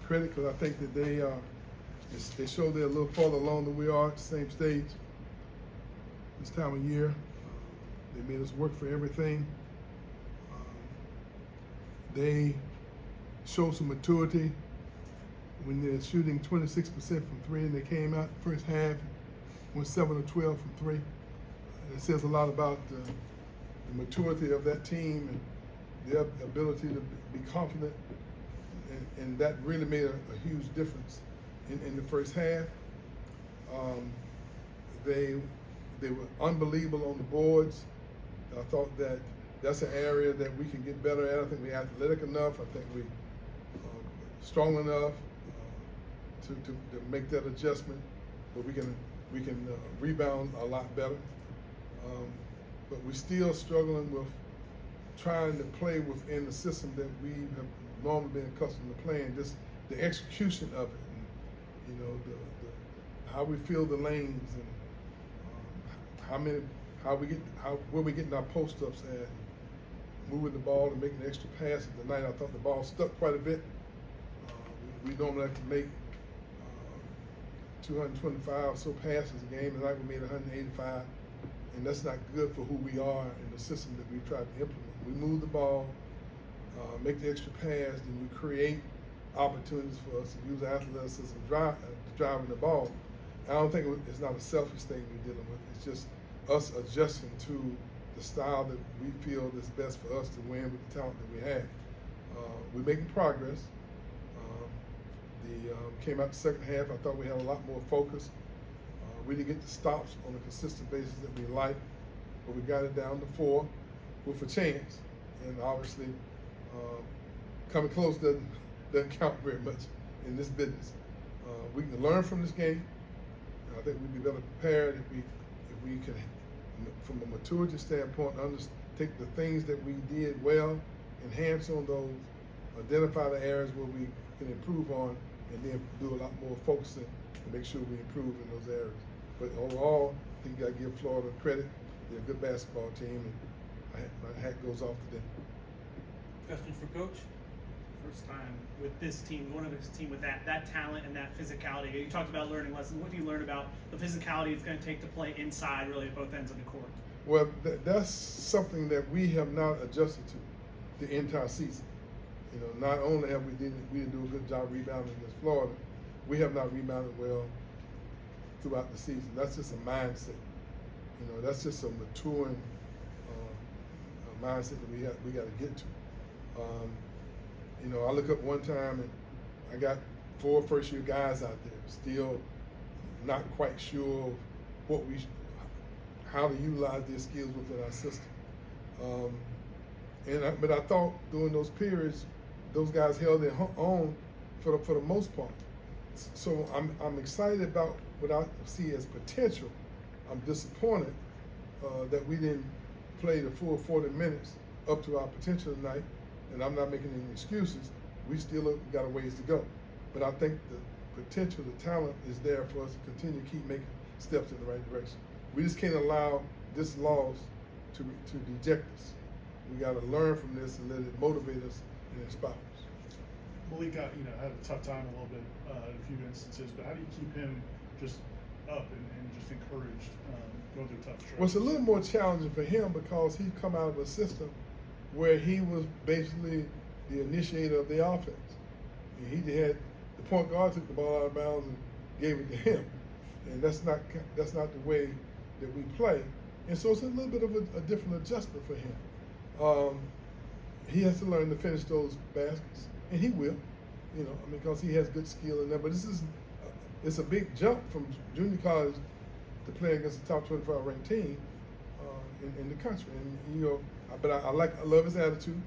credit because I think that they show they're a little further along than we are at the same stage this time of year. They made us work for everything. They showed some maturity when they're shooting 26% from three, and they came out the first half, went 7 of 12 from three. It says a lot about the maturity of that team and their ability to be confident, and that really made a huge difference in the first half. They were unbelievable on the boards. I thought that that's an area that we can get better at. I think we're athletic enough. I think we're strong enough to make that adjustment, but we can rebound a lot better. But we're still struggling with trying to play within the system that we have normally been accustomed to playing. Just the execution of it, and, how we fill the lanes, and where we getting our post ups at, moving the ball and making extra passes. Tonight I thought the ball stuck quite a bit. We normally like to make 225 or so passes a game. Tonight we made 185, and that's not good for who we are in the system that we tried to implement. We move the ball, make the extra pass, then we create opportunities for us to use athleticism driving the ball. I don't think it's not a selfish thing we're dealing with. It's just us adjusting to the style that we feel is best for us to win with the talent that we have. We're making progress. Came out the second half, I thought we had a lot more focus. We didn't get the stops on a consistent basis that we like, but we got it down to 4 with a chance. And obviously, coming close doesn't count very much in this business. We can learn from this game. I think we'd be better prepared if we could, from a maturity standpoint, take the things that we did well, enhance on those, identify the areas where we can improve on, and then do a lot more focusing to make sure we improve in those areas. But overall, I think you got to give Florida credit. They're a good basketball team, and my hat goes off to them. Question for Coach. First time with this team, one of this team with that talent and that physicality. You talked about learning lessons. What do you learn about the physicality it's going to take to play inside, really, at both ends of the court? Well, that's something that we have not adjusted to the entire season. Not only have we didn't do a good job rebounding against Florida, we have not rebounded well throughout the season. That's just a mindset. That's just a maturing mindset that we got to get to. I look up one time and I got 4 first-year guys out there still not quite sure of how to utilize their skills within our system. But I thought during those periods, those guys held their own for the most part. So I'm excited about what I see as potential. I'm disappointed that we didn't play the full 40 minutes up to our potential tonight, and I'm not making any excuses. We still got a ways to go. But I think the potential, the talent is there for us to continue to keep making steps in the right direction. We just can't allow this loss to deject us. We got to learn from this and let it motivate us and inspire us. Malik had a tough time a little bit in a few instances, but how do you keep him just up and just encouraged going through tough stretches? Well, it's a little more challenging for him because he's come out of a system where he was basically the initiator of the offense. And he had the point guard took the ball out of bounds and gave it to him, and that's not the way that we play. And so it's a little bit of a different adjustment for him. He has to learn to finish those baskets, and he will, because he has good skill in there. But it's a big jump from junior college to play against the top 25 ranked team in the country. And but I love his attitude.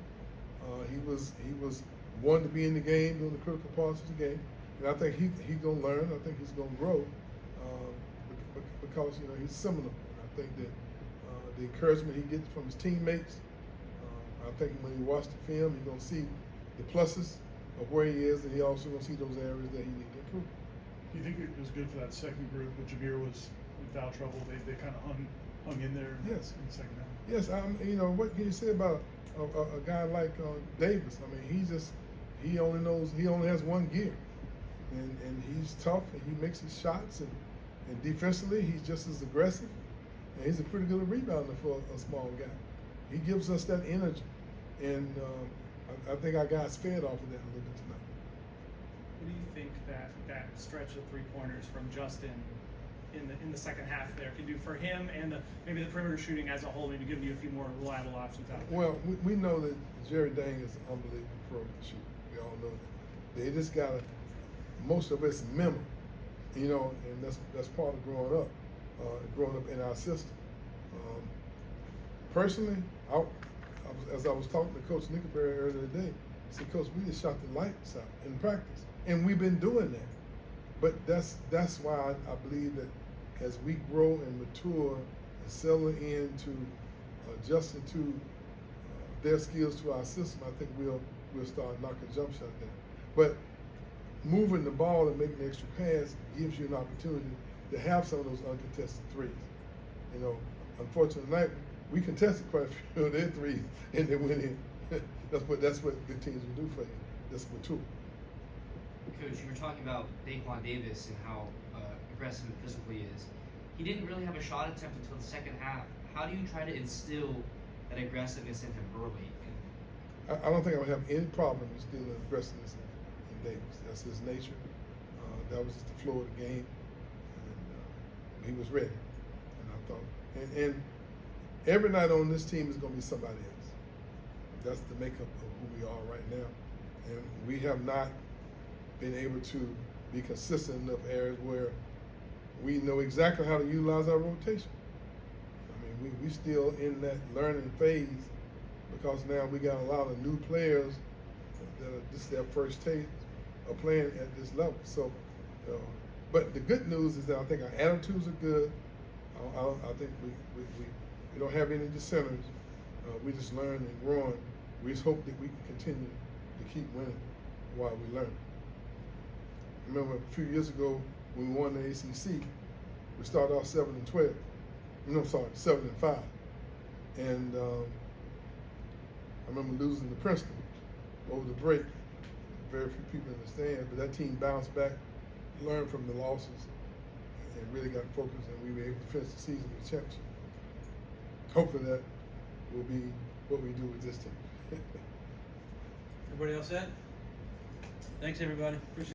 He was wanting to be in the game during the critical parts of the game, and I think he's gonna learn. I think he's gonna grow because he's seminal. And I think that the encouragement he gets from his teammates. I think when he watches the film, he's going to see the pluses of where he is, and he also going to see those areas that he needs to improve. Do you think it was good for that second group when Jameer was in foul trouble? They kind of hung in there Yes. in the second half? Yes, what can you say about a guy like Davis? I mean, he only has one gear. and he's tough, and he makes his shots, and defensively he's just as aggressive, and he's a pretty good rebounder for a small guy. He gives us that energy, and I think our guys fed off of that a little bit tonight. What do you think that stretch of 3-pointers from Justin in the second half there can do for him and maybe the perimeter shooting as a whole, maybe giving you a few more reliable options out there? Well, we know that Jerry Dang is an unbelievable perimeter shooter. We all know that. They just got most of it's memory, and that's part of growing up in our system. Personally, as I was talking to Coach Nickelberry earlier today, I said, Coach, we just shot the lights out in practice, and we've been doing that. But that's why I believe that as we grow and mature and settle into adjusting to their skills to our system, I think we'll start knocking jump shot down. But moving the ball and making an extra pass gives you an opportunity to have some of those uncontested threes. Unfortunately tonight we contested quite a few of their threes and they went in. That's what good teams will do for you. That's mature. Coach, you were talking about Daquan Davis and how aggressive and physical he is. He didn't really have a shot attempt until the second half. How do you try to instill that aggressiveness in him early? I don't think I would have any problem instilling aggressiveness in Davis. That's his nature. That was just the flow of the game, and he was ready. And I thought, and every night on this team is going to be somebody else. That's the makeup of who we are right now, and we have not been able to be consistent in enough areas where we know exactly how to utilize our rotation. I mean, we still in that learning phase because now we got a lot of new players that are just their first taste of playing at this level. So, but the good news is that I think our attitudes are good. I think we don't have any dissenters. We just learn and growing. We just hope that we can continue to keep winning while we learn. I remember a few years ago when we won the ACC, we started off 7-12. No, sorry, 7-5. And I remember losing to Princeton over the break. Very few people in the stands, but that team bounced back, learned from the losses, and really got focused, and we were able to finish the season with a championship. Hopefully that will be what we do with this team. Everybody else set? Thanks, everybody. Appreciate it.